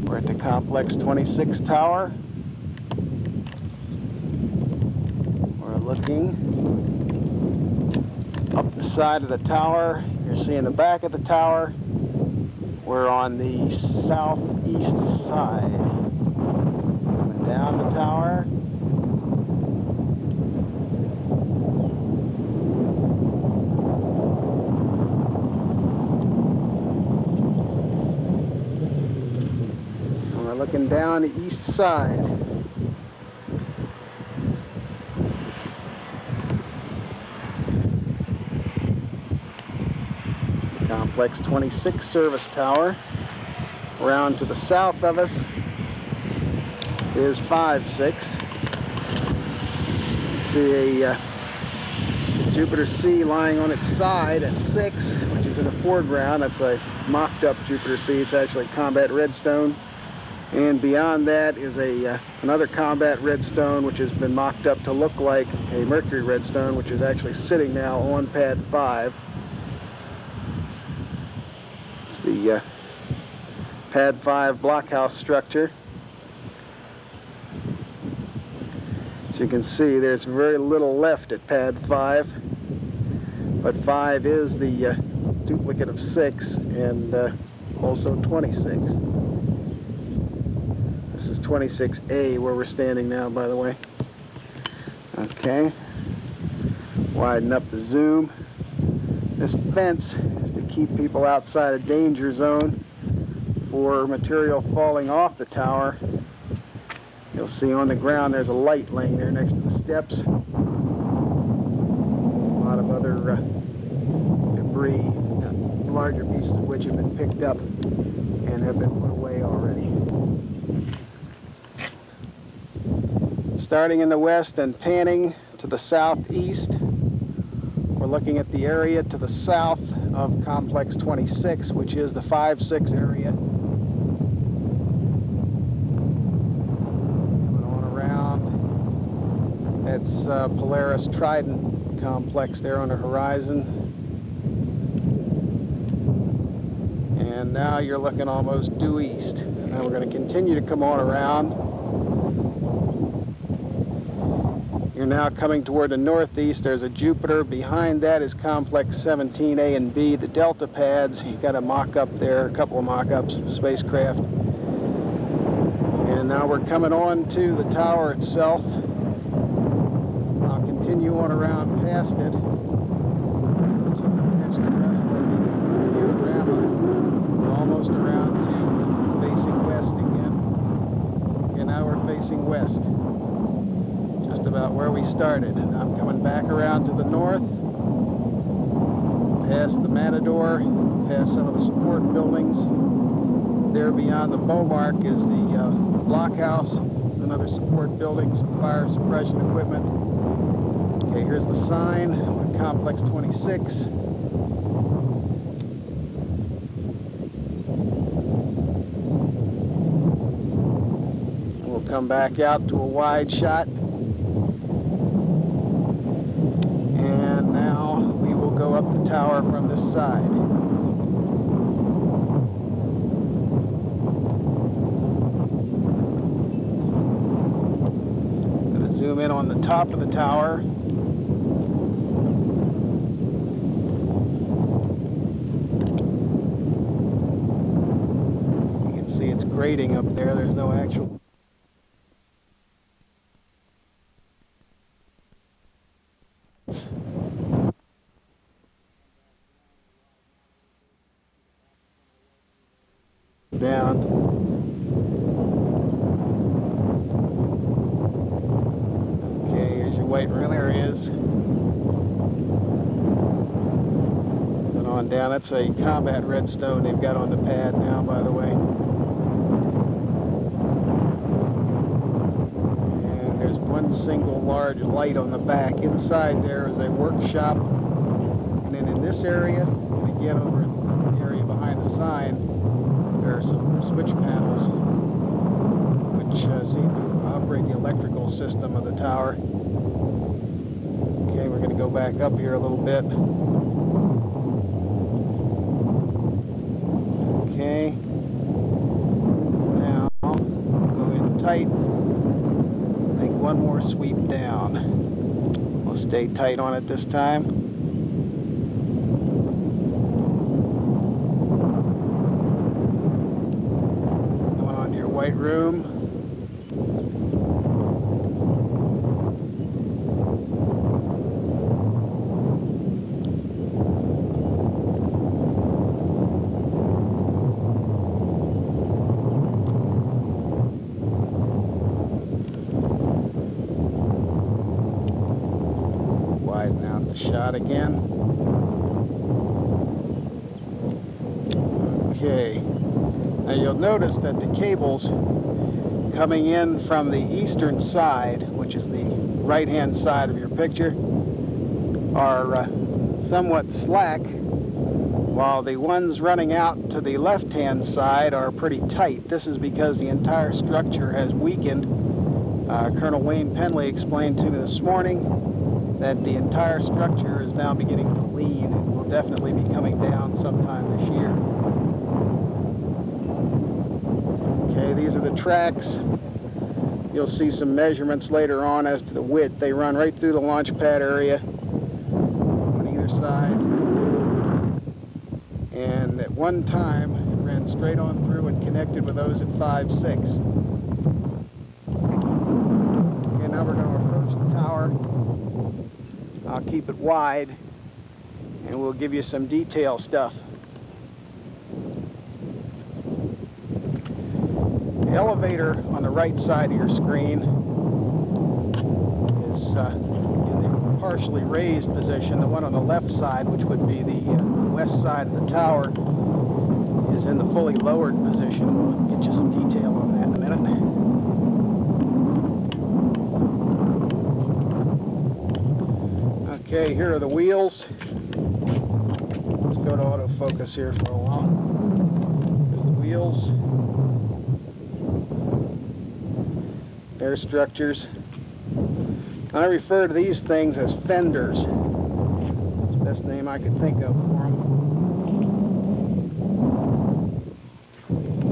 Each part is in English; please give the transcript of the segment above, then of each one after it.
We're at the Complex 26 tower. We're looking up the side of the tower. You're seeing the back of the tower. We're on the southeast side. Coming down the tower. Looking down the east side. It's the Complex 26 service tower. Around to the south of us is 5-6. You see a Jupiter C lying on its side at 6, which is in the foreground. That's a mocked up Jupiter C. It's actually combat redstone. And beyond that is another combat redstone, which has been mocked up to look like a Mercury redstone, which is actually sitting now on pad 5. It's the pad 5 blockhouse structure. As you can see, there's very little left at pad 5, but 5 is the duplicate of 6 and also 26. This is 26A where we're standing now, by the way. Okay. Widen up the zoom. This fence is to keep people outside a danger zone for material falling off the tower. You'll see on the ground there's a light laying there next to the steps. A lot of other debris, larger pieces of which have been picked up and have been put away already. Starting in the west and panning to the southeast, we're looking at the area to the south of Complex 26, which is the 5-6 area. Coming on around, that's Polaris Trident complex there on the horizon. And now you're looking almost due east. And now we're going to continue to come on around. You're now coming toward the northeast. There's a Jupiter. Behind that is Complex 17A and B, the Delta pads. You've got a mock-up there, a couple of mock-ups of spacecraft. And now we're coming on to the tower itself. I'll continue on around past it. Catch the rest of the panorama. We're almost around to facing west again. Okay, now we're facing west. Just about where we started, and I'm coming back around to the north, past the Matador, past some of the support buildings. There beyond the bow mark is the blockhouse, another support building, some fire suppression equipment. Okay, here's the sign on Complex 26. We'll come back out to a wide shot. Go up the tower from this side. I'm going to zoom in on the top of the tower. You can see it's grading up there. There's no actual down. Okay, here's your white room. There he is. And on down. That's a combat redstone they've got on the pad now, by the way. And there's one single large light on the back. Inside there is a workshop. And then in this area, and again over in the area behind the sign, there are some switch panels which seem to operate the electrical system of the tower. Okay, we're going to go back up here a little bit. Okay. Now one more sweep down. We'll stay tight on it this time. Going on to your white room. Widen out the shot again. Okay. Now you'll notice that the cables coming in from the eastern side, which is the right-hand side of your picture, are somewhat slack, while the ones running out to the left-hand side are pretty tight. This is because the entire structure has weakened. Colonel Wayne Penley explained to me this morning that the entire structure is now beginning to lean and will definitely be coming down sometime this year. Okay, these are the tracks. You'll see some measurements later on as to the width. They run right through the launch pad area on either side. And at one time, it ran straight on through and connected with those at 5-6. Okay, now we're going to approach the tower. I'll keep it wide, and we'll give you some detail stuff. The elevator on the right side of your screen is in the partially raised position. The one on the left side, which would be the west side of the tower, is in the fully lowered position. We'll get you some detail on that in a minute. Okay, here are the wheels. Let's go to autofocus here for a while. There's the wheels. Air structures. I refer to these things as fenders. That's the best name I could think of for them.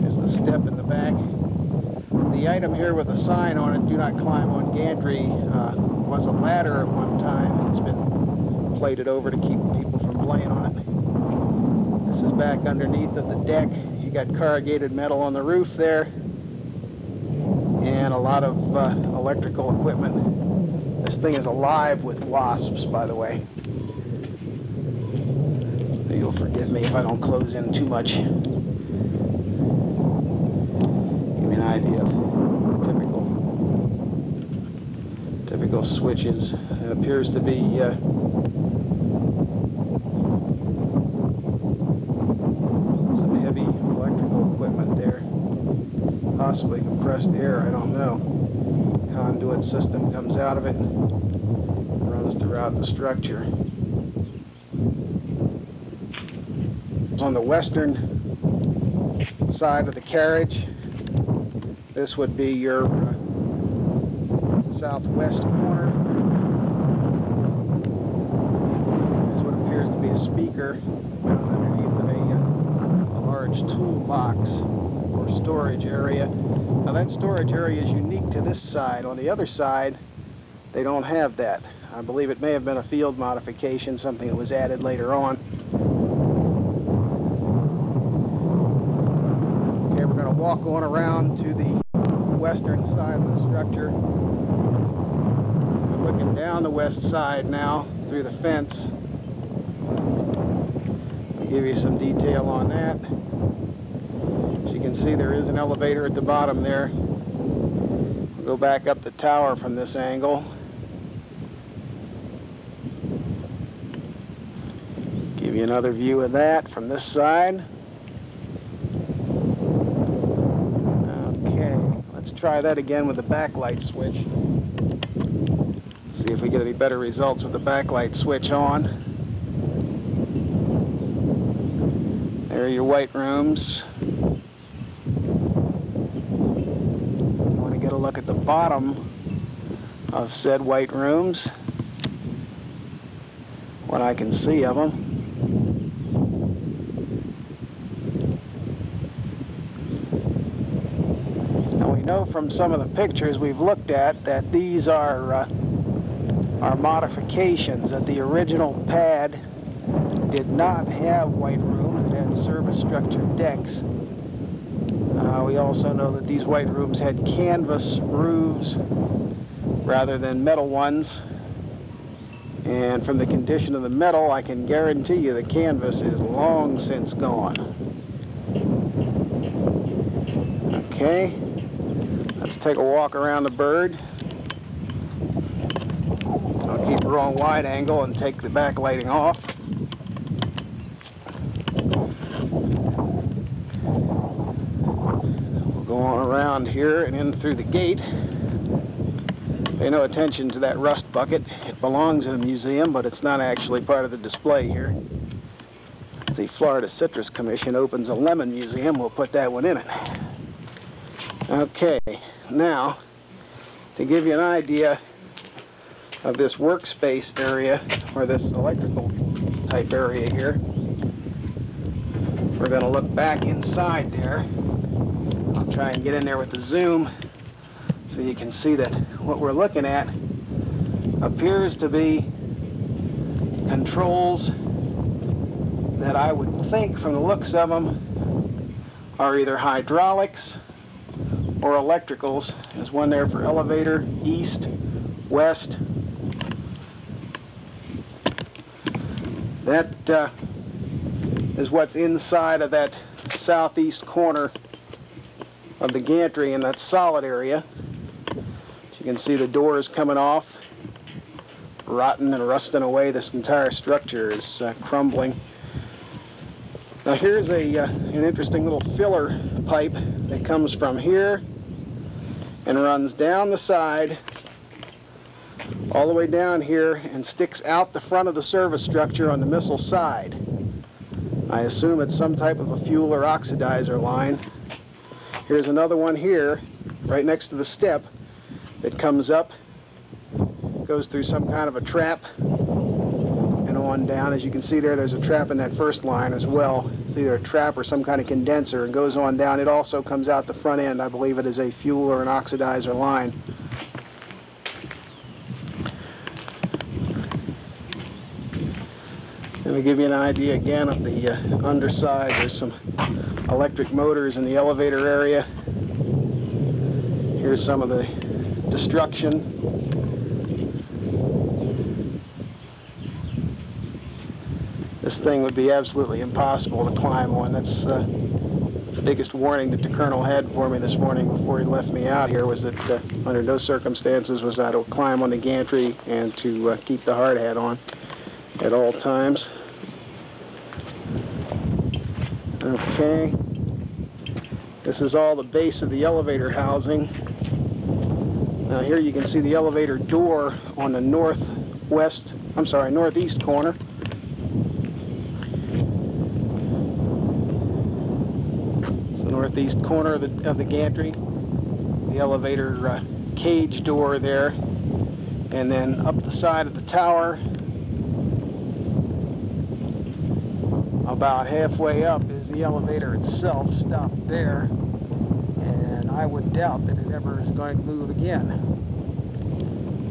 There's the step in the back. The item here with the sign on it, "Do not climb on gantry," was a ladder at one time. It's been plated over to keep people from playing on it. This is back underneath of the deck. You got corrugated metal on the roof there, and a lot of electrical equipment. This thing is alive with wasps, by the way. You'll forgive me if I don't close in too much. Give me an idea of typical switches. It appears to be some heavy electrical equipment there. Possibly compressed air, I don't know. Conduit system comes out of it, runs throughout the structure. On the western side of the carriage, this would be your southwest corner. There's what appears to be a speaker underneath of a large toolbox or storage area. Now that storage area is unique to this side. On the other side, they don't have that. I believe it may have been a field modification, something that was added later on. Okay, we're going to walk on around to the western side of the structure. We're looking down the west side now through the fence. I'll give you some detail on that. As you can see, there is an elevator at the bottom there. We'll go back up the tower from this angle. Give you another view of that from this side. Okay, let's try that again with the backlight switch. See if we get any better results with the backlight switch on. There are your white rooms. You want to get a look at the bottom of said white rooms, what I can see of them. know from some of the pictures we've looked at that these are modifications, that the original pad did not have white rooms. It had service structure decks. We also know that these white rooms had canvas roofs rather than metal ones. And from the condition of the metal, I can guarantee you the canvas is long since gone. Okay, let's take a walk around the bird. I'll keep her on wide angle and take the backlighting off. We'll go on around here and in through the gate. Pay no attention to that rust bucket. It belongs in a museum, but it's not actually part of the display here. If the Florida Citrus Commission opens a lemon museum, we'll put that one in it. Okay, now, to give you an idea of this workspace area, or this electrical type area here, we're going to look back inside there. I'll try and get in there with the zoom so you can see that what we're looking at appears to be controls that I would think from the looks of them are either hydraulics or electricals. There's one there for elevator, east, west. That is what's inside of that southeast corner of the gantry in that solid area. You can see the doors coming off, rotten and rusting away. This entire structure is crumbling. Now here's an interesting little filler pipe that comes from here and runs down the side all the way down here and sticks out the front of the service structure on the missile side. I assume it's some type of a fuel or oxidizer line. Here's another one here right next to the step that comes up, goes through some kind of a trap and on down. As you can see there's a trap in that first line as well. It's either a trap or some kind of condenser, and goes on down. It also comes out the front end. I believe it is a fuel or an oxidizer line. Let me give you an idea again of the underside. There's some electric motors in the elevator area. Here's some of the destruction. This thing would be absolutely impossible to climb on. That's the biggest warning that the Colonel had for me this morning before he left me out here, was that under no circumstances was I to climb on the gantry and to keep the hard hat on at all times. Okay, this is all the base of the elevator housing. Now here you can see the elevator door on the northeast corner. It's the northeast corner of the gantry. The elevator cage door there, and then up the side of the tower, about halfway up, is the elevator itself, stopped there, and I would doubt that it ever is going to move again.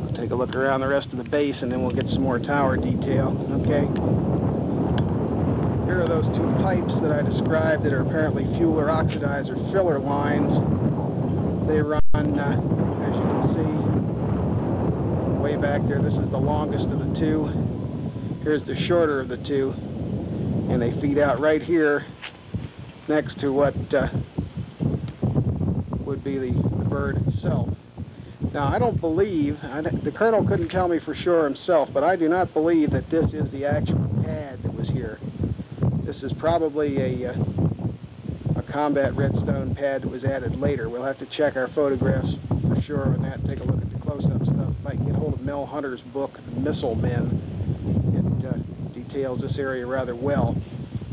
I'll take a look around the rest of the base and then we'll get some more tower detail. Okay, here are those two pipes that I described that are apparently fuel or oxidizer filler lines. They run, as you can see, way back there. This is the longest of the two. Here's the shorter of the two. And they feed out right here next to what would be the bird itself. Now I don't believe, the Colonel couldn't tell me for sure himself, but I do not believe that this is the actual pad that was here. This is probably a combat redstone pad that was added later. We'll have to check our photographs for sure on that, take a look at the close-up stuff. Might get hold of Mel Hunter's book, Missile Men. It details this area rather well.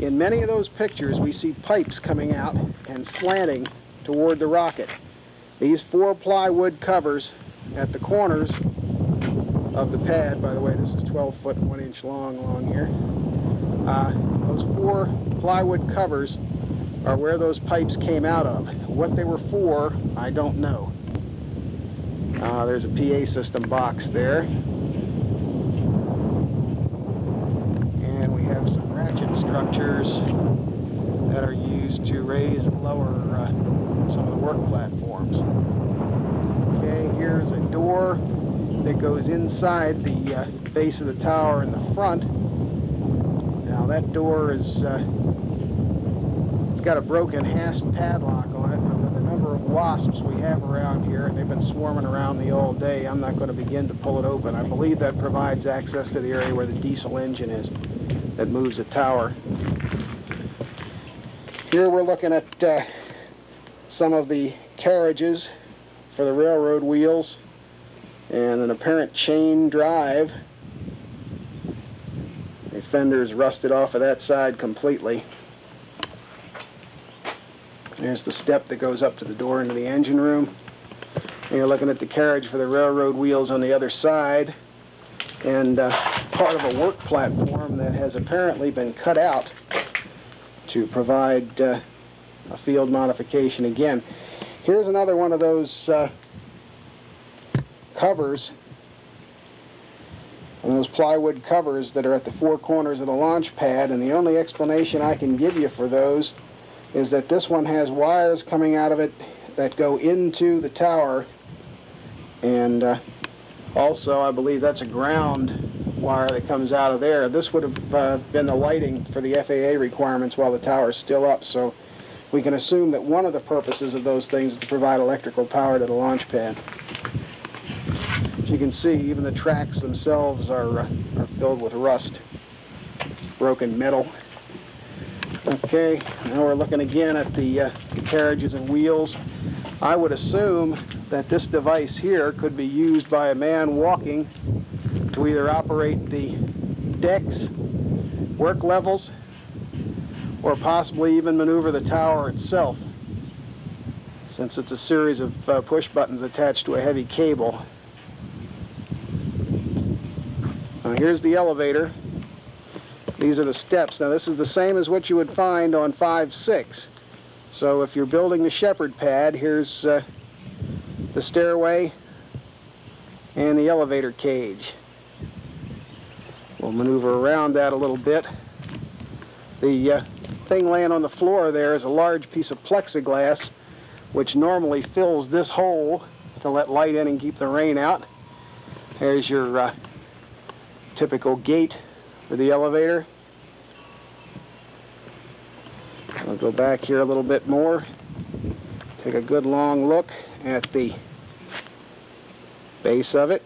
In many of those pictures we see pipes coming out and slanting toward the rocket. These 4 plywood covers at the corners of the pad, by the way this is 12 foot 1 inch long along here, those 4 plywood covers or where those pipes came out of. What they were for, I don't know. There's a PA system box there. And we have some ratchet structures that are used to raise and lower some of the work platforms. Okay, here's a door that goes inside the base of the tower in the front. Now that door is, it's got a broken hasp padlock on it, but with the number of wasps we have around here, and they've been swarming around me all day, I'm not going to begin to pull it open. I believe that provides access to the area where the diesel engine is that moves the tower. Here we're looking at some of the carriages for the railroad wheels and an apparent chain drive. The fender's rusted off of that side completely. There's the step that goes up to the door into the engine room. And you're looking at the carriage for the railroad wheels on the other side, and part of a work platform that has apparently been cut out to provide a field modification again. Here's another one of those covers, and those plywood covers that are at the four corners of the launch pad, and the only explanation I can give you for those is that this one has wires coming out of it that go into the tower, and also I believe that's a ground wire that comes out of there. This would have been the lighting for the FAA requirements while the tower is still up, so we can assume that one of the purposes of those things is to provide electrical power to the launch pad. As you can see, even the tracks themselves are filled with rust, broken metal. Okay, now we're looking again at the carriages and wheels. I would assume that this device here could be used by a man walking to either operate the decks, work levels, or possibly even maneuver the tower itself, since it's a series of push buttons attached to a heavy cable. Now here's the elevator. These are the steps. Now this is the same as what you would find on 5-6. So if you're building the shepherd pad, here's the stairway and the elevator cage. We'll maneuver around that a little bit. The thing laying on the floor there is a large piece of plexiglass, which normally fills this hole to let light in and keep the rain out. There's your typical gate for the elevator. I'll go back here a little bit more, take a good long look at the base of it.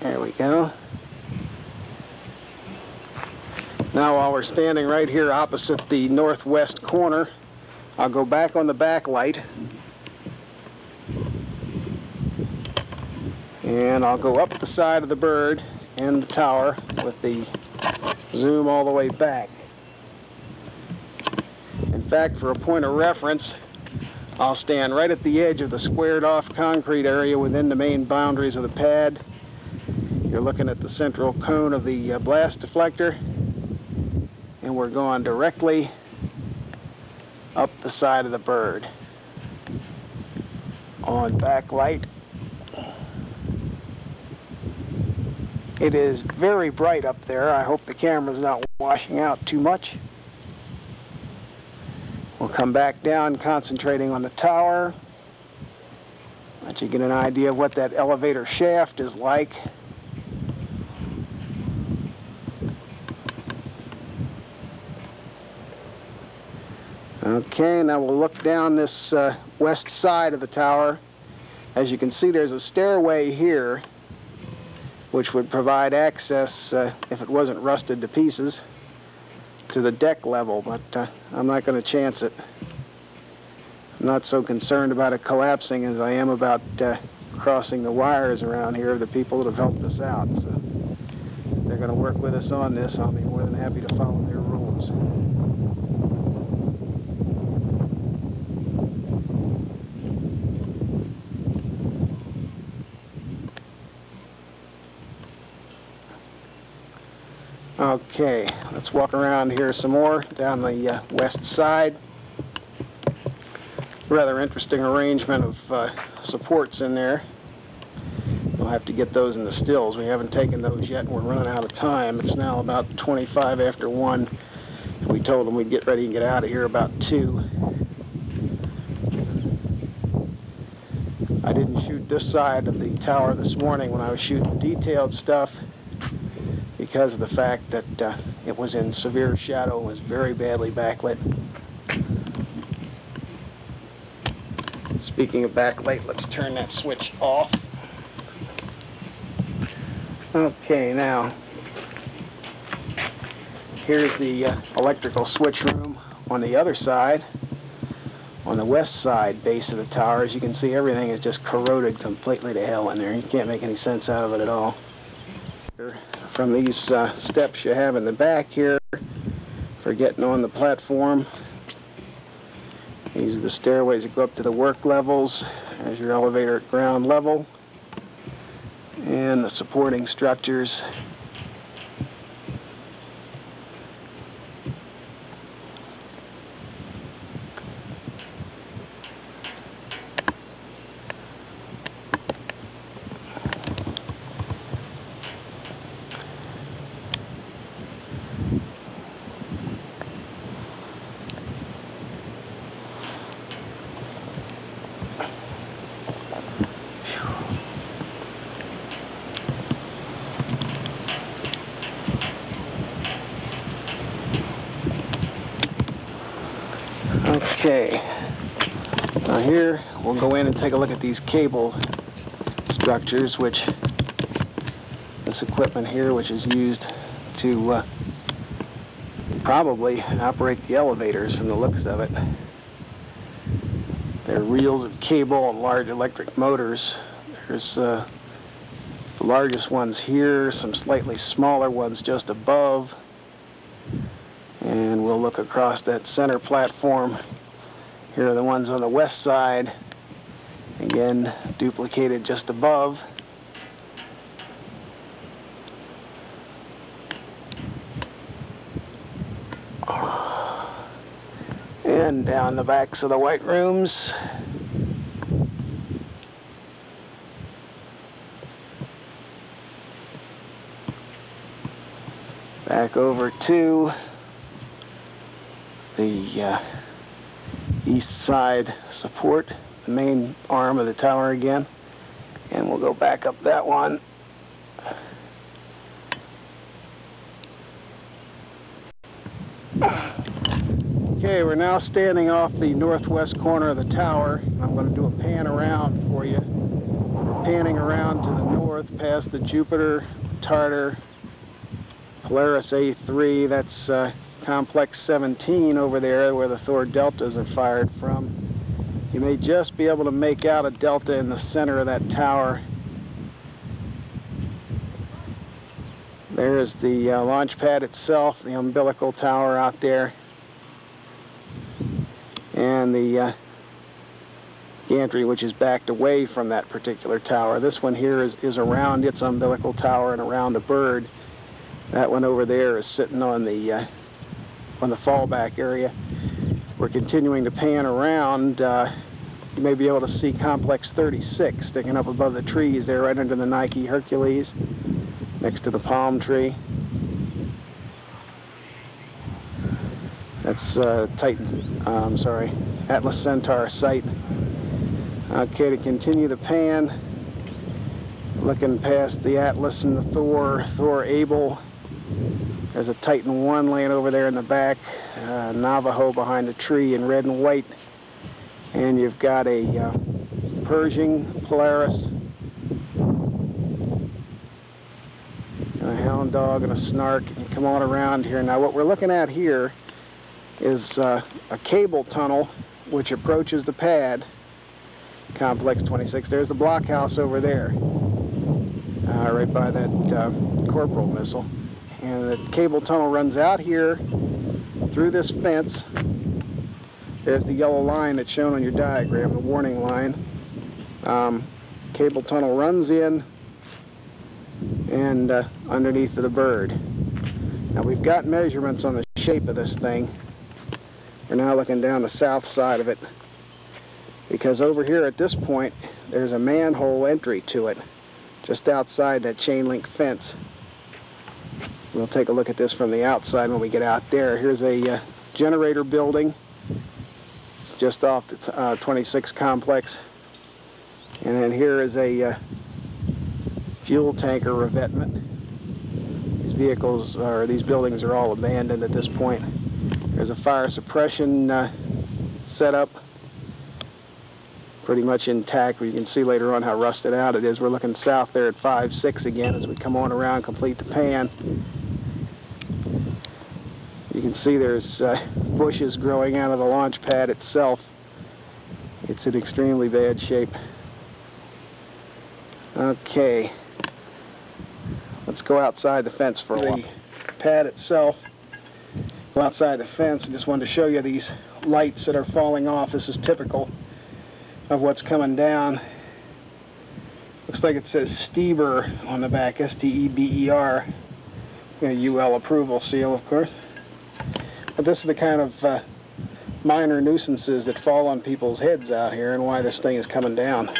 There we go. Now while we're standing right here opposite the northwest corner, I'll go back on the backlight, and I'll go up the side of the bird and the tower with the zoom all the way back. In fact, for a point of reference, I'll stand right at the edge of the squared off concrete area within the main boundaries of the pad. You're looking at the central cone of the blast deflector, and we're going directly up the side of the bird. On backlight. It is very bright up there. I hope the camera's not washing out too much. We'll come back down, concentrating on the tower. Let you get an idea of what that elevator shaft is like. Okay, now we'll look down this west side of the tower. As you can see, there's a stairway here, which would provide access, if it wasn't rusted to pieces, to the deck level, but I'm not going to chance it. I'm not so concerned about it collapsing as I am about crossing the wires around here of the people that have helped us out. So if they're going to work with us on this, I'll be more than happy to follow their rules. Okay, let's walk around here some more down the west side. Rather interesting arrangement of supports in there. We'll have to get those in the stills. We haven't taken those yet, and we're running out of time. It's now about 25 after 1. We told them we'd get ready and get out of here about 2. I didn't shoot this side of the tower this morning when I was shooting detailed stuff because of the fact that it was in severe shadow and was very badly backlit. Speaking of backlight, let's turn that switch off. Okay, now here's the electrical switch room on the other side. On the west side base of the tower, as you can see, everything is just corroded completely to hell in there. You can't make any sense out of it at all. From these steps you have in the back here for getting on the platform. These are the stairways that go up to the work levels. There's your elevator at ground level. And the supporting structures. Okay, now here we'll go in and take a look at these cable structures, which this equipment here, which is used to probably operate the elevators from the looks of it. They're reels of cable and large electric motors. There's the largest ones here, some slightly smaller ones just above, and we'll look across that center platform. Here are the ones on the west side, again duplicated just above. And down the backs of the white rooms. Back over to the east side support, the main arm of the tower again, and we'll go back up that one. Okay, we're now standing off the northwest corner of the tower. I'm going to do a pan around for you. Panning around to the north past the Jupiter, Tartar, Polaris A3, that's Complex 17 over there where the Thor deltas are fired from. You may just be able to make out a delta in the center of that tower. There's the launch pad itself, the umbilical tower out there, and the gantry, which is backed away from that particular tower. This one here is around its umbilical tower and around a bird. That one over there is sitting on the fallback area. We're continuing to pan around. You may be able to see Complex 36 sticking up above the trees there, right under the Nike Hercules, next to the palm tree. That's Atlas Centaur site. Okay, to continue the pan, looking past the Atlas and the Thor Able. There's a Titan 1 laying over there in the back, Navajo behind a tree in red and white, and you've got a Pershing Polaris, and a Hound Dog and a Snark. And you come on around here. Now what we're looking at here is a cable tunnel which approaches the pad, Complex 26. There's the blockhouse over there, right by that Corporal missile. And the cable tunnel runs out here through this fence. There's the yellow line that's shown on your diagram, the warning line. Cable tunnel runs in and underneath of the bird. Now we've got measurements on the shape of this thing. We're now looking down the south side of it, because over here at this point there's a manhole entry to it just outside that chain link fence. We'll take a look at this from the outside when we get out there. Here's a generator building. It's just off the 26 complex. And then here is a fuel tanker revetment. These vehicles, or these buildings, are all abandoned at this point. There's a fire suppression setup, pretty much intact. You can see later on how rusted out it is. We're looking south there at 5-6 again as we come on around, complete the pan. You can see there's bushes growing out of the launch pad itself. It's in extremely bad shape. Okay, let's go outside the fence for a while. The pad itself, go outside the fence. I just wanted to show you these lights that are falling off. This is typical of what's coming down. Looks like it says Steber on the back, S-T-E-B-E-R. A UL approval seal, of course. But this is the kind of minor nuisances that fall on people's heads out here, and why this thing is coming down.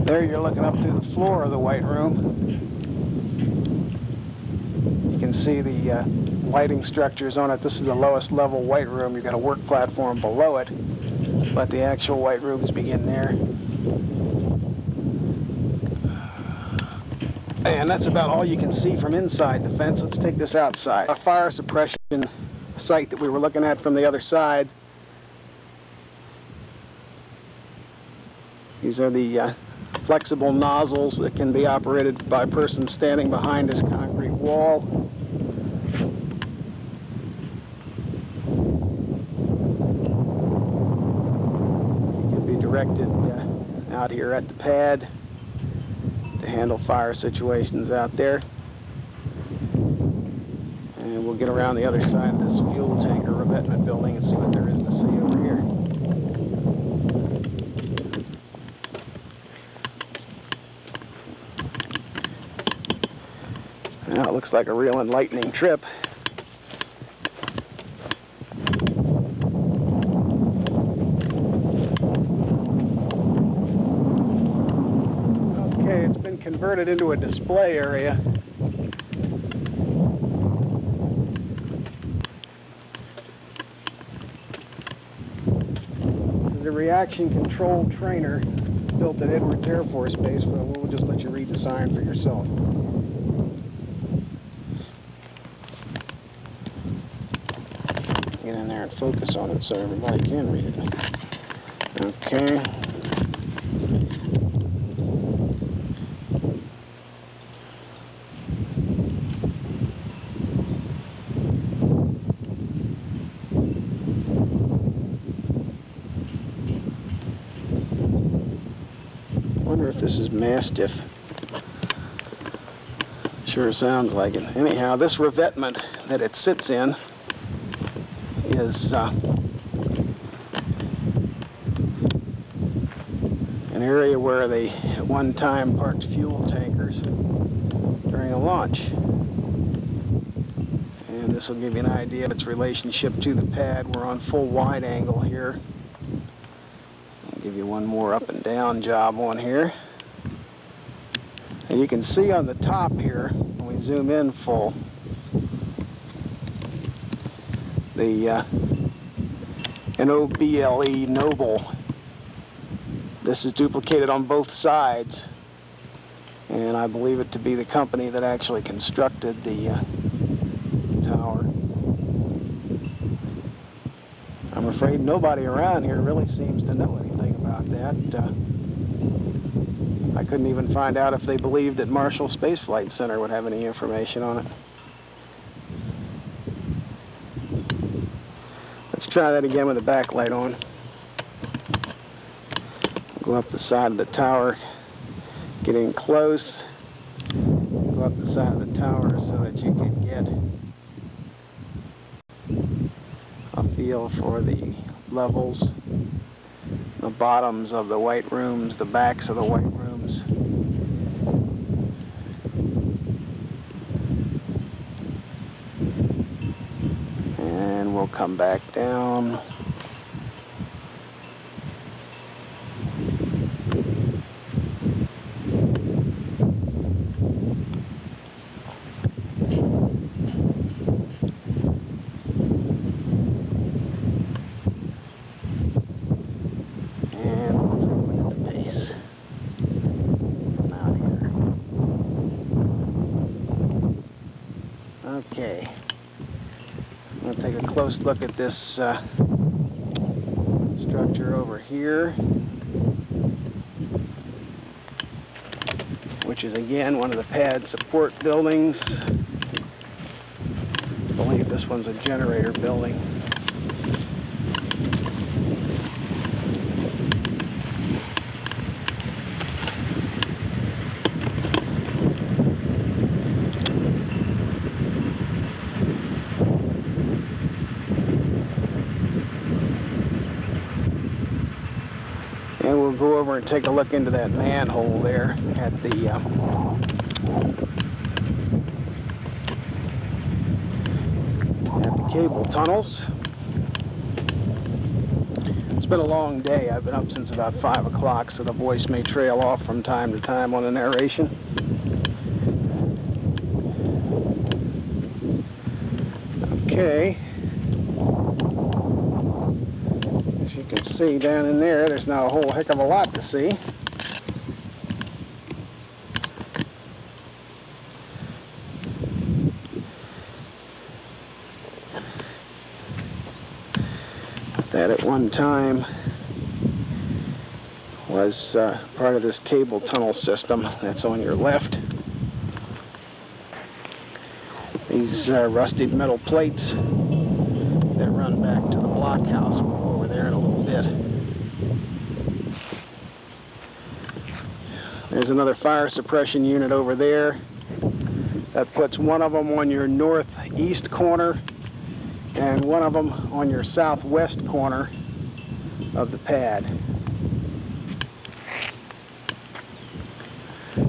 There you're looking up through the floor of the white room. You can see the lighting structures on it. This is the lowest level white room. You've got a work platform below it, but the actual white rooms begin there. And that's about all you can see from inside the fence. Let's take this outside. A fire suppression site that we were looking at from the other side. These are the flexible nozzles that can be operated by a person standing behind this concrete wall. Directed out here at the pad to handle fire situations out there. And we'll get around the other side of this fuel tanker revetment building and see what there is to see over here. Now it looks like a real enlightening trip. Converted into a display area. This is a reaction control trainer built at Edwards Air Force Base. We'll just let you read the sign for yourself. Get in there and focus on it so everybody can read it. Okay. Wonder if this is Mastiff. Sure sounds like it. Anyhow, this revetment that it sits in is an area where they at one time parked fuel tankers during a launch. And this will give you an idea of its relationship to the pad. We're on full wide angle here. Give you one more up and down job on here. And you can see on the top here, when we zoom in full, the NOBLE Noble. This is duplicated on both sides, and I believe it to be the company that actually constructed the tower. I'm afraid nobody around here really seems to know anything about that. I couldn't even find out if they believed that Marshall Space Flight Center would have any information on it. Let's try that again with the backlight on. Go up the side of the tower, get in close, go up the side of the tower so that you can get a feel for the levels, the bottoms of the white rooms, the backs of the white rooms. And we'll come back down. Okay, I'm going to take a close look at this structure over here, which is again one of the pad support buildings. I believe this one's a generator building. And we'll go over and take a look into that manhole there at the cable tunnels. It's been a long day. I've been up since about 5 o'clock, so the voice may trail off from time to time on the narration. Okay. As you can see down in there, there's not a whole heck of a lot to see. That at one time was part of this cable tunnel system that's on your left. These rusted metal plates that run back to the blockhouse. We'll go over there in a little bit. There's another fire suppression unit over there. That puts one of them on your northeast corner and one of them on your southwest corner of the pad.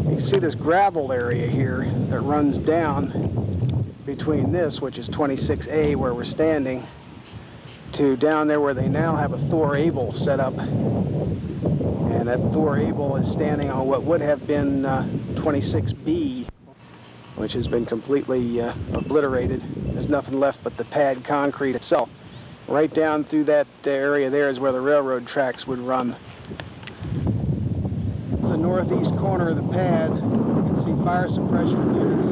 You see this gravel area here that runs down between this, which is 26A where we're standing, to down there where they now have a Thor Able set up. And that Thor Able is standing on what would have been 26B, which has been completely obliterated. There's nothing left but the pad concrete itself. Right down through that area there is where the railroad tracks would run. The northeast corner of the pad, you can see fire suppression units,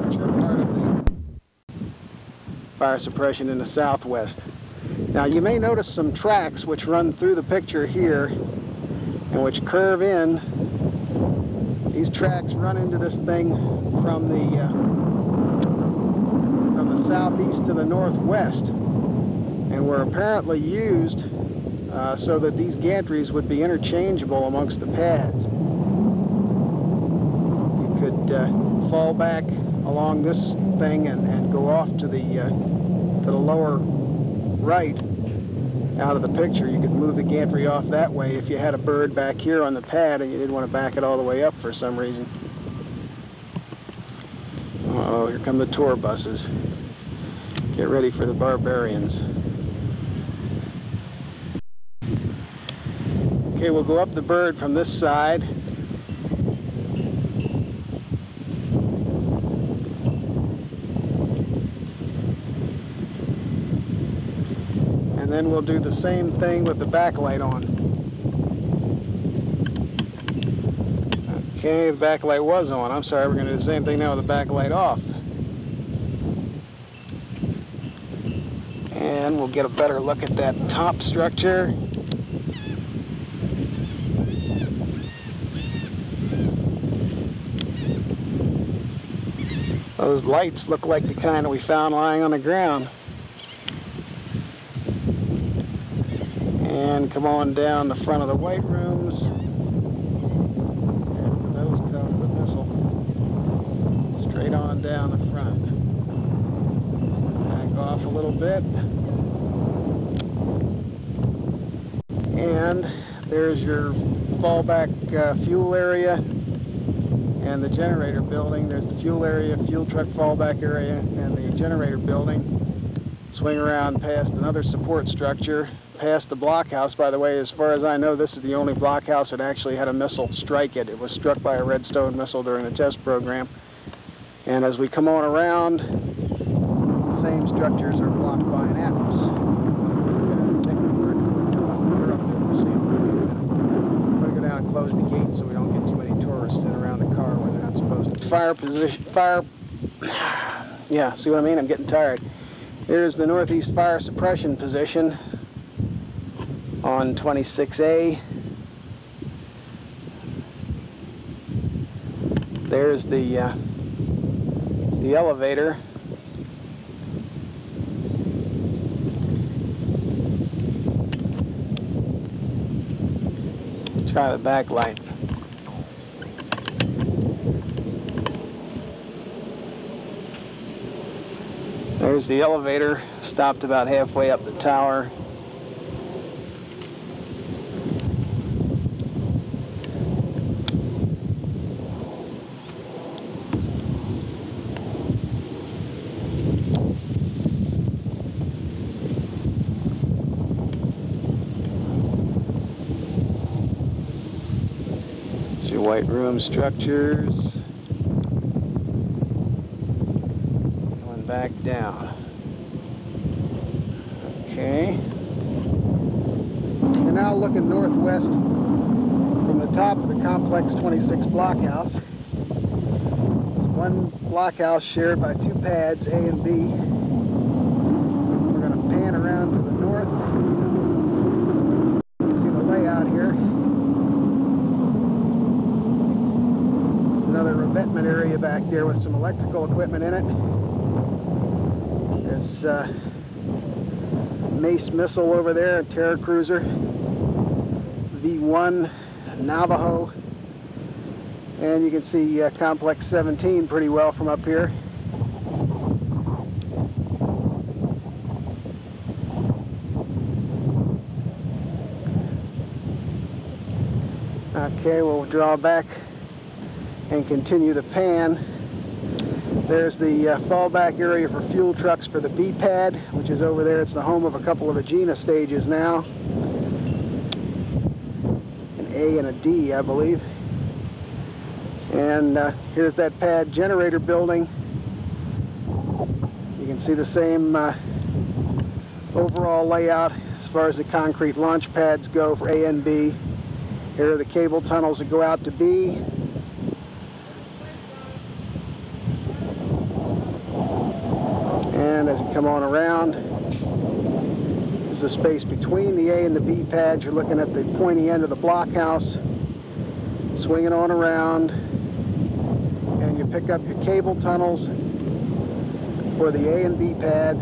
which are part of the fire suppression in the southwest. Now you may notice some tracks which run through the picture here and which curve in. These tracks run into this thing from the southeast to the northwest, and were apparently used so that these gantries would be interchangeable amongst the pads. You could fall back along this thing and go off to the lower right out of the picture. You could move the gantry off that way if you had a bird back here on the pad and you didn't want to back it all the way up for some reason. Uh-oh, here come the tour buses. Get ready for the barbarians. Okay, we'll go up the bird from this side. And then we'll do the same thing with the backlight on. Okay, the backlight was on. I'm sorry, we're going to do the same thing now with the backlight off. And we'll get a better look at that top structure. Those lights look like the kind that we found lying on the ground. And come on down the front of the white rooms. There's the nose cone of the on down the front. Back off a little bit. And there's your fallback fuel area and the generator building. There's the fuel area, fuel truck fallback area, and the generator building. Swing around past another support structure, past the blockhouse. By the way, as far as I know, this is the only blockhouse that actually had a missile strike it. It was struck by a Redstone missile during the test program. And as we come on around, the same structures are blocked by an atlas. They're up there, we'll see them. I'm going to go down and close the gate so we don't get too many tourists in around the car where they're not supposed to. Fire position, yeah, see what I mean? I'm getting tired. Here's the northeast fire suppression position on 26A. There's the elevator. Try the backlight. There's the elevator, stopped about halfway up the tower. There's your white room structures. Back down. Okay. You're now looking northwest from the top of the Complex 26 blockhouse. There's one blockhouse shared by two pads, A and B. We're going to pan around to the north. You can see the layout here. There's another revetment area back there with some electrical equipment in it. There's Mace missile over there, a Terror Cruiser, V1 Navajo, and you can see Complex 17 pretty well from up here. Okay, we'll draw back and continue the pan. There's the fallback area for fuel trucks for the B pad, which is over there. It's the home of a couple of Agena stages now. An A and a D, I believe. And here's that pad generator building. You can see the same overall layout as far as the concrete launch pads go for A and B. Here are the cable tunnels that go out to B. And as you come on around, there's the space between the A and the B pads. You're looking at the pointy end of the blockhouse. Swinging on around, and you pick up your cable tunnels for the A and B pad,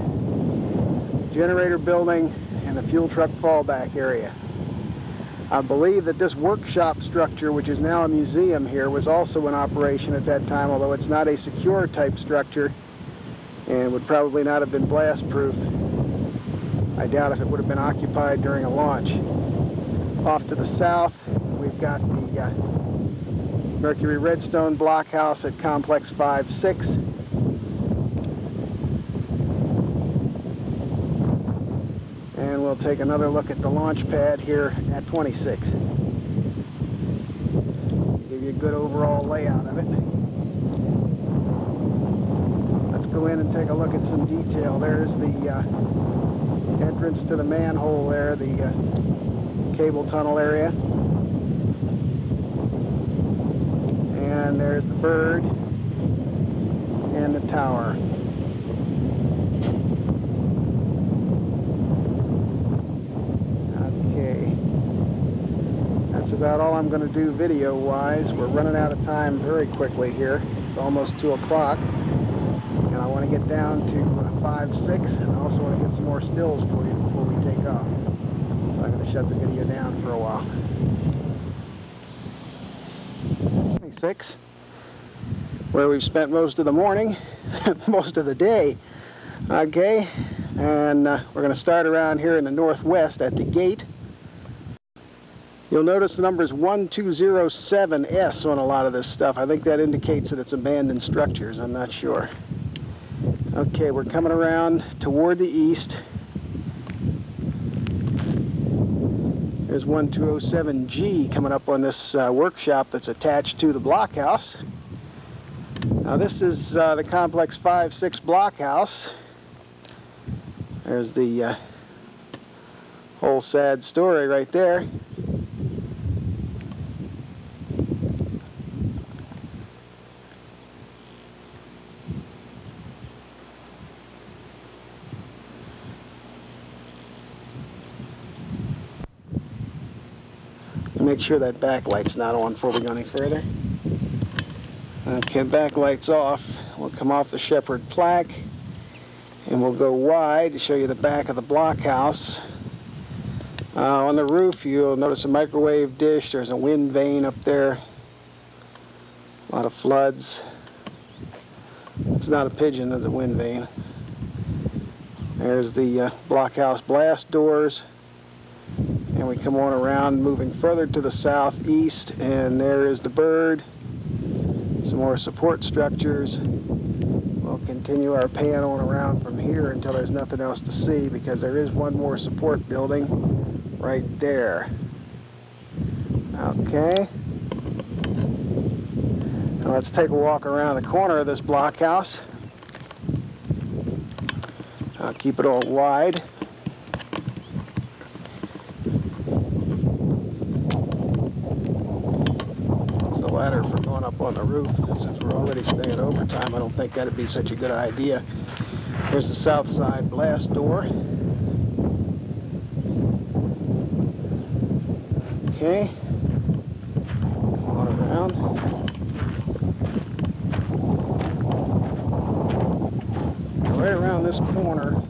generator building, and the fuel truck fallback area. I believe that this workshop structure, which is now a museum here, was also in operation at that time, although it's not a secure type structure and would probably not have been blast proof. I doubt if it would have been occupied during a launch. Off to the south, we've got the Mercury Redstone blockhouse at Complex 5-6. And we'll take another look at the launch pad here at 26. To give you a good overall layout of it. Let's go in and take a look at some detail. There's the entrance to the manhole there, the cable tunnel area. And there's the bird and the tower. Okay. That's about all I'm going to do video-wise. We're running out of time very quickly here. It's almost 2 o'clock. And I want to get down to 5-6, and I also want to get some more stills for you before we take off. So I'm going to shut the video down for a while. 26. where we've spent most of the morning, most of the day. Okay, and we're going to start around here in the northwest at the gate. You'll notice the number is 1207S on a lot of this stuff. I think that indicates that it's abandoned structures. I'm not sure. Okay, we're coming around toward the east. There's 1207G coming up on this workshop that's attached to the blockhouse. Now this is the complex 5-6 blockhouse. There's the whole sad story right there. Make sure that backlight's not on before we go any further. Okay, backlight's off. We'll come off the Shepherd plaque and we'll go wide to show you the back of the blockhouse. On the roof you'll notice a microwave dish. There's a wind vane up there. A lot of floods. It's not a pigeon, it's a wind vane. There's the blockhouse blast doors. And we come on around, moving further to the southeast, and there is the bird. Some more support structures. We'll continue our pan on around from here until there's nothing else to see, because there is one more support building right there. Okay. Now let's take a walk around the corner of this blockhouse. I'll keep it all wide. Ladder for going up on the roof. Since we're already staying overtime, I don't think that'd be such a good idea. Here's the south side blast door. Okay. On around. Now right around this corner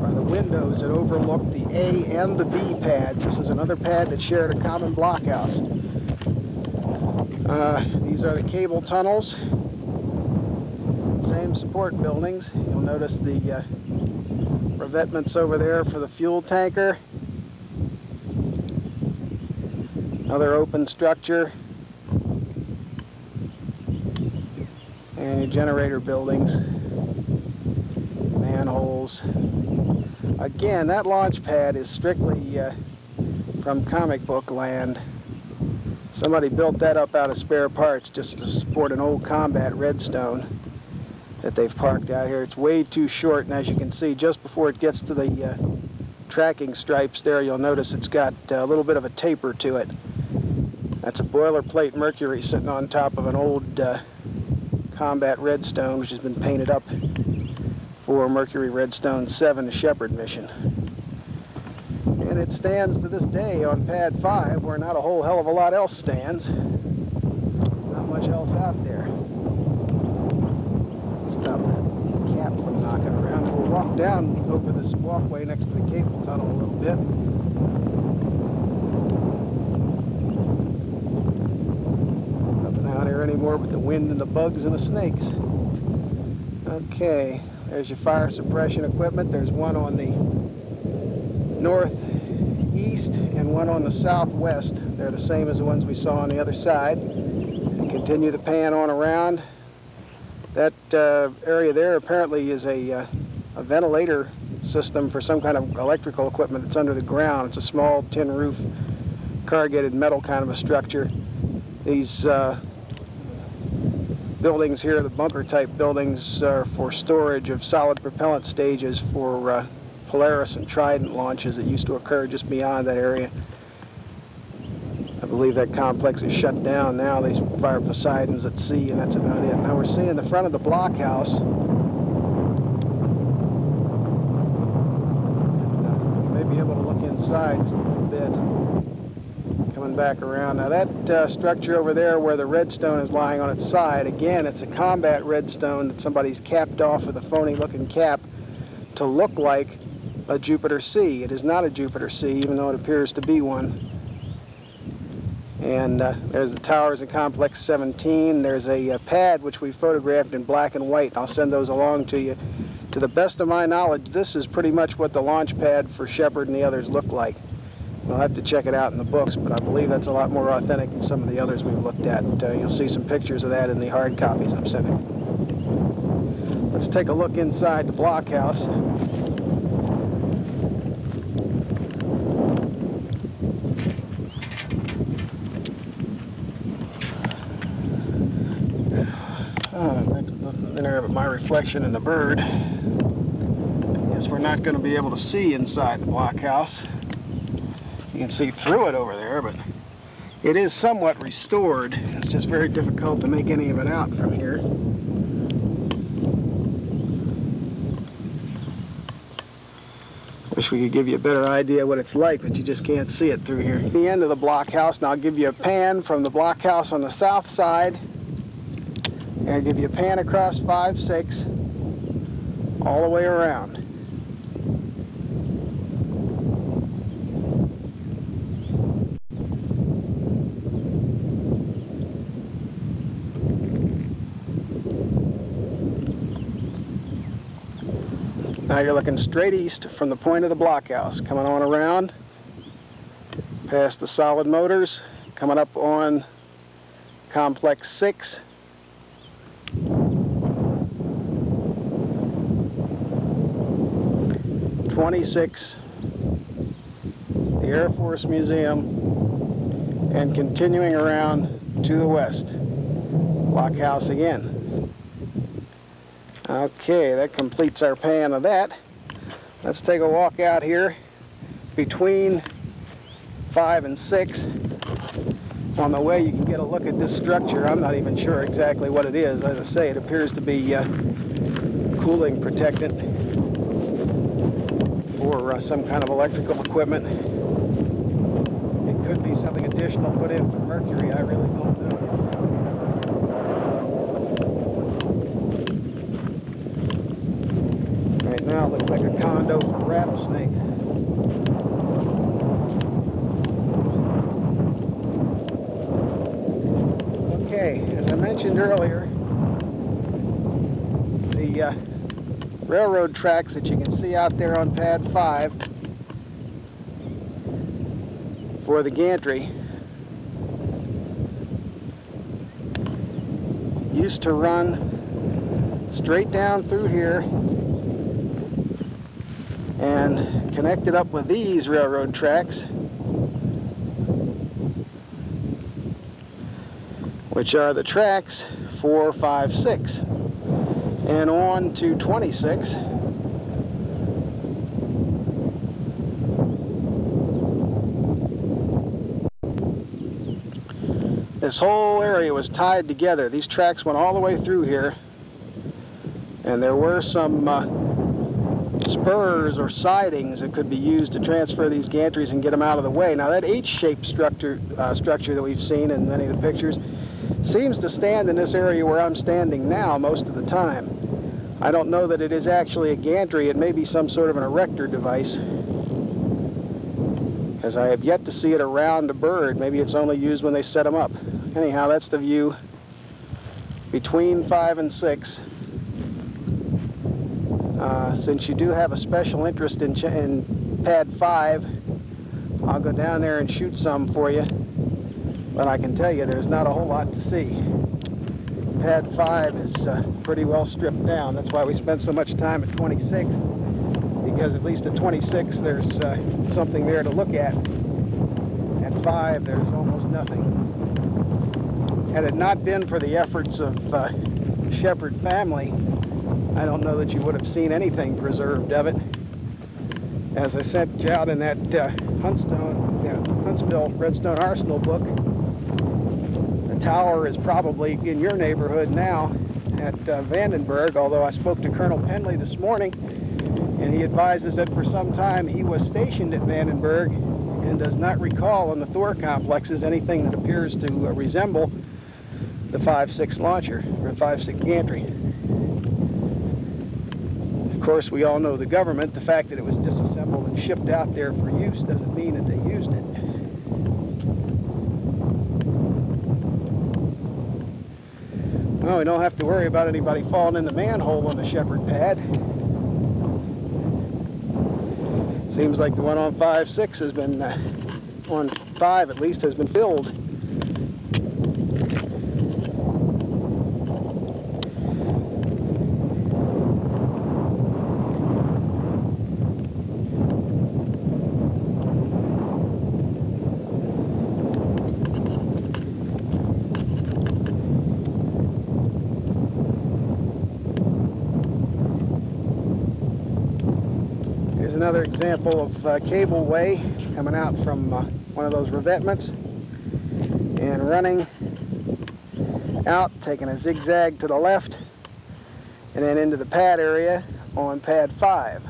are the windows that overlook the A and the B pads. This is another pad that shared a common blockhouse. These are the cable tunnels. Same support buildings. You'll notice the revetments over there for the fuel tanker. Another open structure. And your generator buildings. Manholes. Again, that launch pad is strictly from comic book land. Somebody built that up out of spare parts just to support an old combat Redstone that they've parked out here. It's way too short, and as you can see, just before it gets to the tracking stripes there, you'll notice it's got a little bit of a taper to it. That's a boilerplate Mercury sitting on top of an old combat Redstone, which has been painted up for Mercury Redstone 7, the Shepherd mission. And it stands to this day on pad 5, where not a whole hell of a lot else stands. Not much else out there. Stop that caps from knocking around. We'll walk down over this walkway next to the cable tunnel a little bit. Nothing out here anymore but the wind and the bugs and the snakes. Okay, there's your fire suppression equipment. There's one on the northeast and one on the southwest. They're the same as the ones we saw on the other side. And continue the pan on around. That area there apparently is a ventilator system for some kind of electrical equipment that's under the ground. It's a small tin roof, corrugated metal kind of a structure. These buildings here, the bunker type buildings, are for storage of solid propellant stages for Polaris and Trident launches that used to occur just beyond that area. I believe that complex is shut down now. They fire Poseidons at sea, and that's about it. Now we're seeing the front of the blockhouse. You may be able to look inside just a little bit. Coming back around. Now that structure over there where the Redstone is lying on its side, again, it's a combat Redstone that somebody's capped off with a phony looking cap to look like a Jupiter C. It is not a Jupiter C, even though it appears to be one. And there's the towers in Complex 17. There's a pad which we photographed in black and white. I'll send those along to you. To the best of my knowledge, this is pretty much what the launch pad for Shepherd and the others look like. We'll have to check it out in the books, but I believe that's a lot more authentic than some of the others we've looked at. You'll see some pictures of that in the hard copies I'm sending. Let's take a look inside the blockhouse. There, but my reflection in the bird. I guess we're not going to be able to see inside the blockhouse. You can see through it over there, but it is somewhat restored. It's just very difficult to make any of it out from here. Wish we could give you a better idea what it's like, but you just can't see it through here. The end of the blockhouse, and I'll give you a pan from the blockhouse on the south side. And I'll give you a pan across 5/6 all the way around. Now you're looking straight east from the point of the blockhouse, coming on around, past the solid motors, coming up on Complex 6. '26, the Air Force Museum, and continuing around to the west. Blockhouse again. Okay, that completes our pan of that. Let's take a walk out here between 5 and 6. On the way you can get a look at this structure. I'm not even sure exactly what it is. As I say, it appears to be cooling protectant for some kind of electrical equipment. It could be something additional put in for mercury. I really don't know. Right now it looks like a condo for rattlesnakes. Okay, as I mentioned earlier, the railroad tracks that you can see out there on pad 5 for the gantry used to run straight down through here and connected up with these railroad tracks, which are the tracks 4, 5, 6. And on to 26. This whole area was tied together. These tracks went all the way through here, and there were some spurs or sidings that could be used to transfer these gantries and get them out of the way. Now that H-shaped structure that we've seen in many of the pictures seems to stand in this area where I'm standing now most of the time. I don't know that it is actually a gantry. It may be some sort of an erector device, as I have yet to see it around a bird. Maybe it's only used when they set them up. Anyhow, that's the view between 5 and 6. Since you do have a special interest in pad 5, I'll go down there and shoot some for you. But I can tell you there's not a whole lot to see. Pad 5 is pretty well stripped down. That's why we spent so much time at 26, because at least at 26 there's something there to look at. At 5 there's almost nothing. Had it not been for the efforts of the Shepherd family, I don't know that you would have seen anything preserved of it. As I sent you out in that Huntsville Redstone Arsenal book, the tower is probably in your neighborhood now at Vandenberg, although I spoke to Colonel Penley this morning, and he advises that for some time he was stationed at Vandenberg and does not recall on the Thor complexes anything that appears to resemble the 5.6 launcher, or 5.6 gantry. Of course, we all know the government. The fact that it was disassembled and shipped out there for use doesn't mean that they used it. Well, we don't have to worry about anybody falling in the manhole on the shepherd pad. Seems like the one on 5-6 has been, on 5 at least, has been filled. Another example of cableway coming out from one of those revetments and running out, taking a zigzag to the left and then into the pad area on pad 5.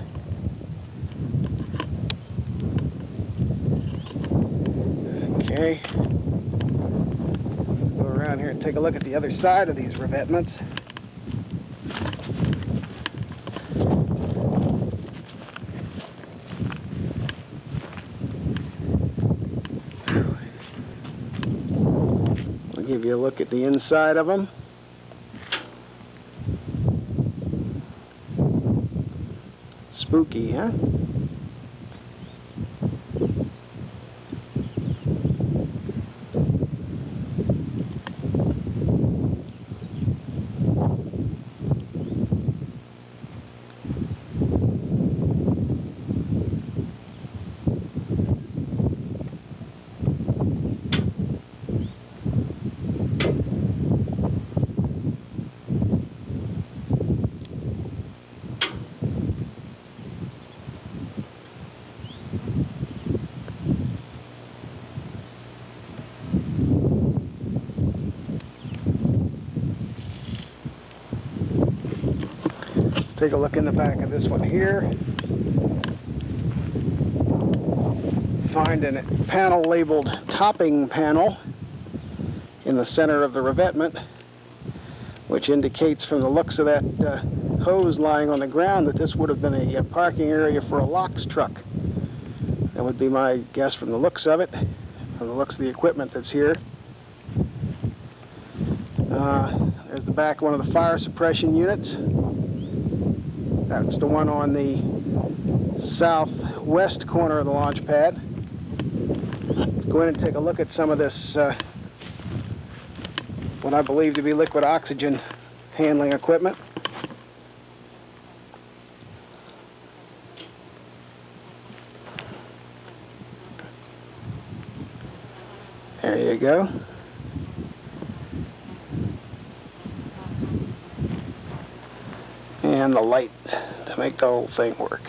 Okay, let's go around here and take a look at the other side of these revetments. Give you a look at the inside of them. Spooky, huh? Take a look in the back of this one here. Find a panel labeled topping panel in the center of the revetment, which indicates from the looks of that hose lying on the ground that this would have been a parking area for a locks truck. That would be my guess from the looks of it, from the looks of the equipment that's here. There's the back of one of the fire suppression units. That's the one on the southwest corner of the launch pad. Let's go in and take a look at some of this, what I believe to be liquid oxygen handling equipment. There you go. And the light to make the whole thing work.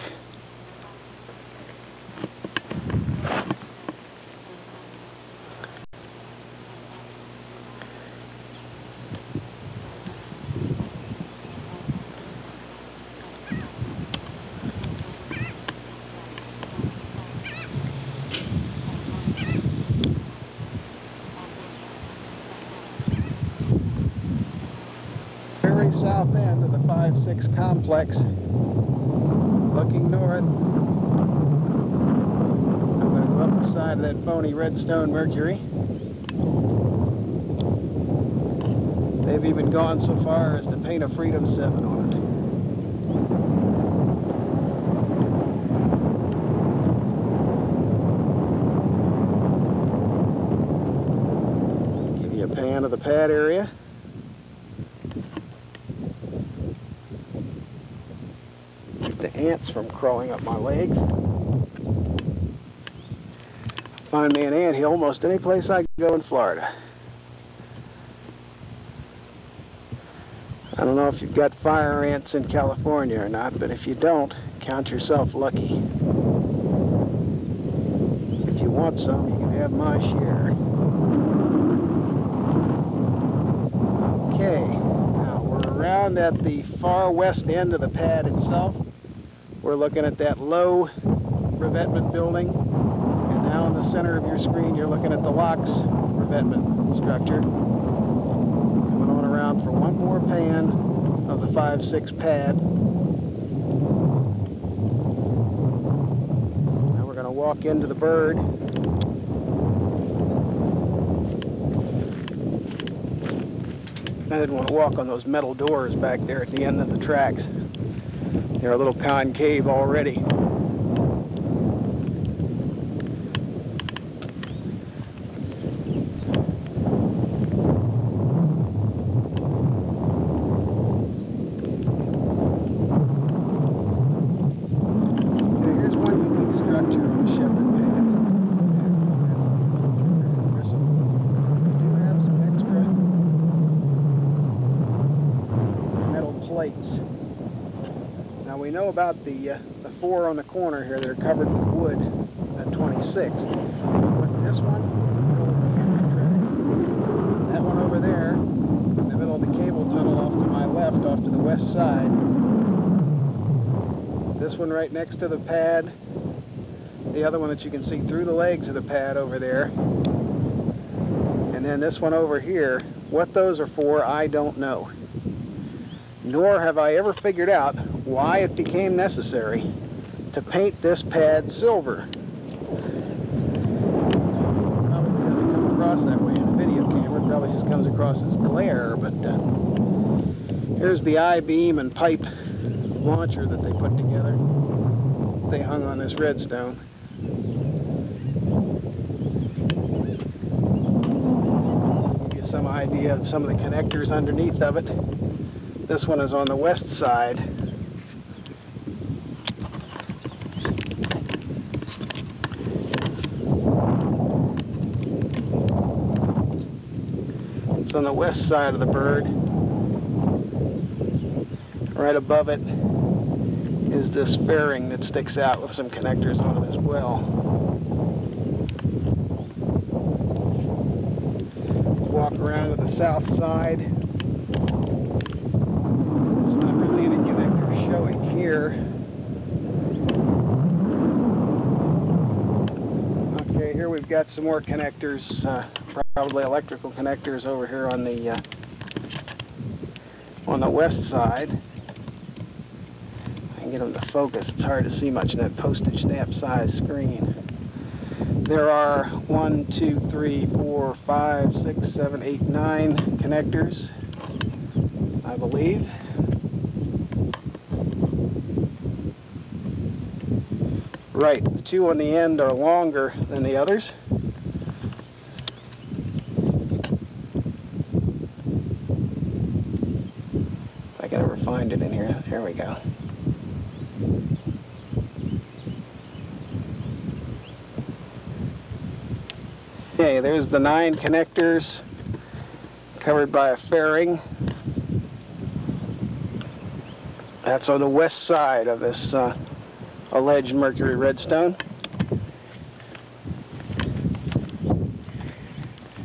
South end of the 5-6 complex, looking north. I'm going to go up the side of that phony Redstone Mercury. They've even gone so far as to paint a Freedom 7 on it. Give you a pan of the pad area. The ants from crawling up my legs. Find me an anthill almost any place I go in Florida. I don't know if you've got fire ants in California or not, but if you don't, count yourself lucky. If you want some, you can have my share. Okay, now we're around at the far west end of the pad itself. We're looking at that low revetment building, and now in the center of your screen you're looking at the locks revetment structure. Coming on around for one more pan of the 5-6 pad. Now we're going to walk into the bird. I didn't want to walk on those metal doors back there at the end of the tracks. They're a little concave already. Now we know about the 4 on the corner here that are covered with wood, that 26. But this one, that one over there, in the middle of the cable tunnel off to my left, off to the west side. This one right next to the pad. The other one that you can see through the legs of the pad over there. And then this one over here. What those are for, I don't know. Nor have I ever figured out why it became necessary to paint this pad silver. Probably doesn't come across that way in a video camera. It probably just comes across as glare, but here's the I-beam and pipe launcher that they put together. They hung on this redstone. Give you some idea of some of the connectors underneath of it. This one is on the west side. It's on the west side of the bird. Right above it is this fairing that sticks out with some connectors on it as well. Walk around to the south side. There's not really any connectors showing here. Okay, here we've got some more connectors, probably electrical connectors over here on the west side. Get them to focus. It's hard to see much in that postage stamp size screen. There are 1, 2, 3, 4, 5, 6, 7, 8, 9 connectors, I believe. Right, the 2 on the end are longer than the others. If I can ever find it in here. There we go. Okay, there's the 9 connectors covered by a fairing. That's on the west side of this alleged mercury redstone.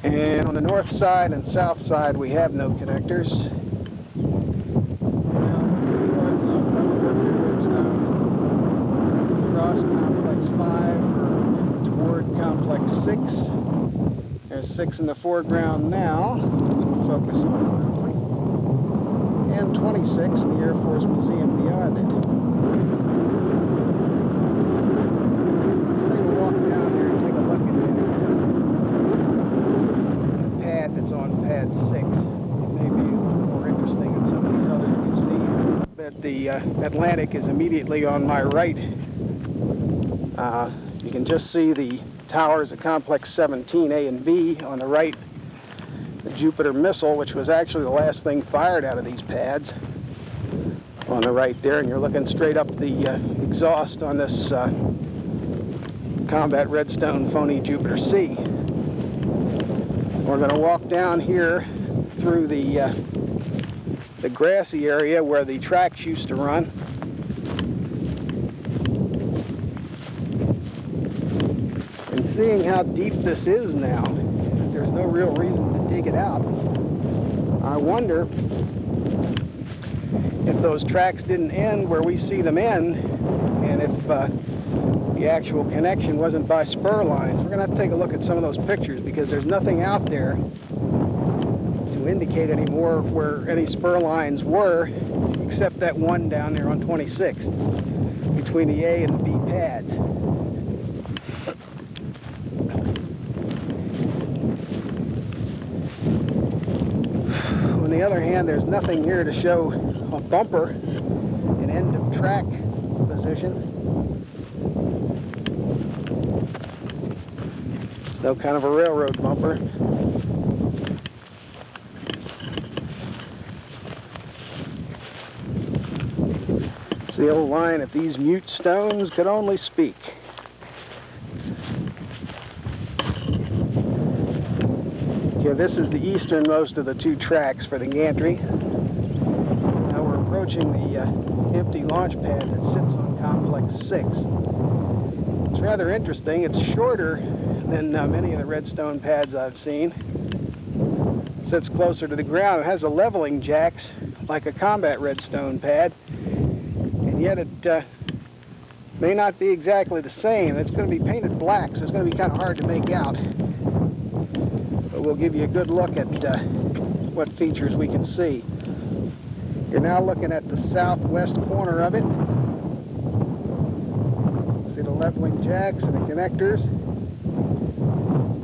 And on the north side and south side we have no connectors. North of the mercury redstone, across complex 5 toward complex 6. There's 6 in the foreground now. Focus on it quickly. And 26 in the Air Force Museum beyond it. Let's take a walk down there and take a look at the pad that's on pad 6. It may be a little more interesting than some of these others we've seen. But the Atlantic is immediately on my right. You can just see the towers of Complex 17, A and B on the right. The Jupiter missile, which was actually the last thing fired out of these pads, on the right there, and you're looking straight up the exhaust on this combat redstone phony Jupiter C. We're going to walk down here through the grassy area where the tracks used to run. And seeing how deep this is now, there's no real reason to dig it out. I wonder if those tracks didn't end where we see them end, and if the actual connection wasn't by spur lines. We're going to have to take a look at some of those pictures because there's nothing out there to indicate anymore where any spur lines were, except that one down there on 26 between the A and the B pads. the other hand, there's nothing here to show a bumper, an end of track position. It's no kind of a railroad bumper. It's the old line, if these mute stones could only speak. Okay, this is the easternmost of the two tracks for the gantry. Now we're approaching the empty launch pad that sits on Complex 6. It's rather interesting. It's shorter than many of the redstone pads I've seen. It sits closer to the ground. It has a leveling jacks like a combat redstone pad, and yet it may not be exactly the same. It's going to be painted black, so it's going to be kind of hard to make out. But we'll give you a good look at what features we can see. You're now looking at the southwest corner of it. See the leveling jacks and the connectors.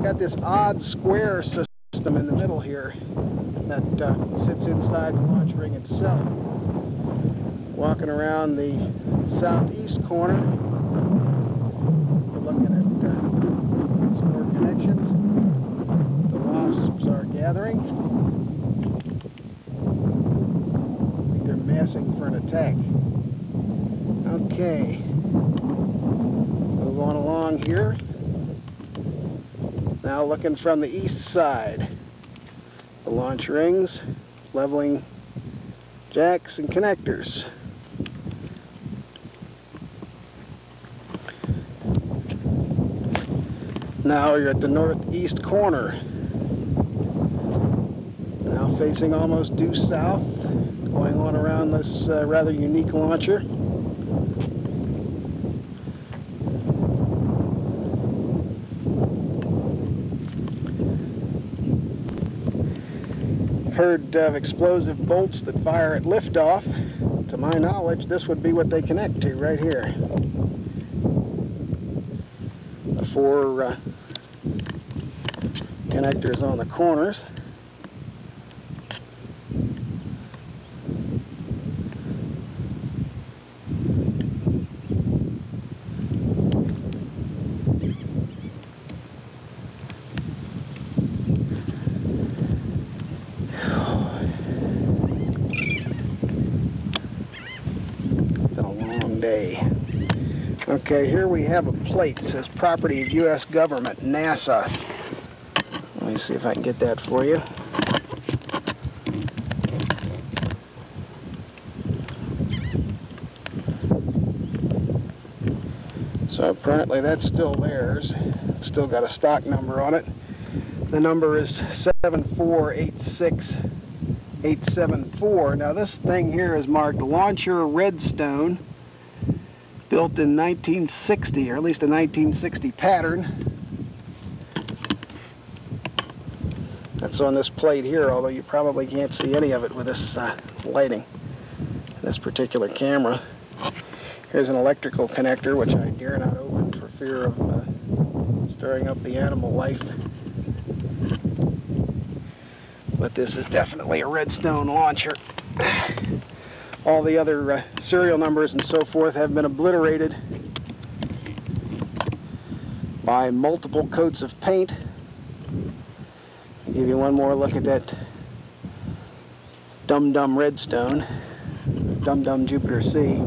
Got this odd square system in the middle here that sits inside the launch ring itself. Walking around the southeast corner, we're looking at some more connections. The wasps are gathering. I think they're massing for an attack. Okay, move on along here. Now looking from the east side, the launch rings, leveling jacks and connectors. Now you're at the northeast corner. Now facing almost due south, going on around this rather unique launcher. Heard of explosive bolts that fire at liftoff. To my knowledge, this would be what they connect to right here. The four connectors on the corners. Okay, here we have a plate. It says property of U.S. government, NASA. Let me see if I can get that for you. So apparently that's still theirs. It's still got a stock number on it. The number is 7486874. Now this thing here is marked Launcher Redstone, built in 1960, or at least a 1960 pattern. That's on this plate here, although you probably can't see any of it with this lighting, this particular camera. Here's an electrical connector, which I dare not open for fear of stirring up the animal life. But this is definitely a redstone launcher. All the other serial numbers and so forth have been obliterated by multiple coats of paint. I'll give you one more look at that dum-dum redstone, dum-dum Jupiter C.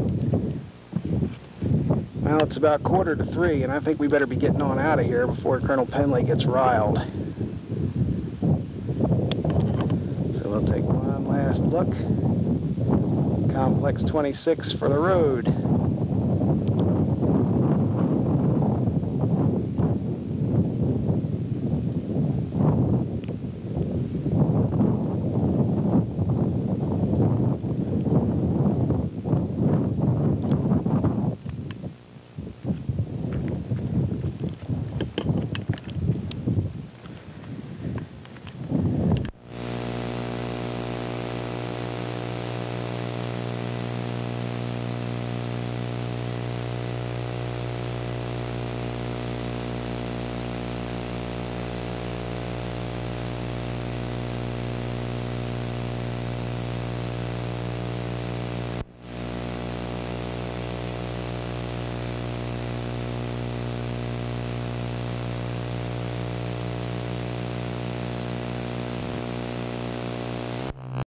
Well, it's about 2:45, and I think we better be getting on out of here before Colonel Penley gets riled. So we'll take one last look. Complex 26 for the road.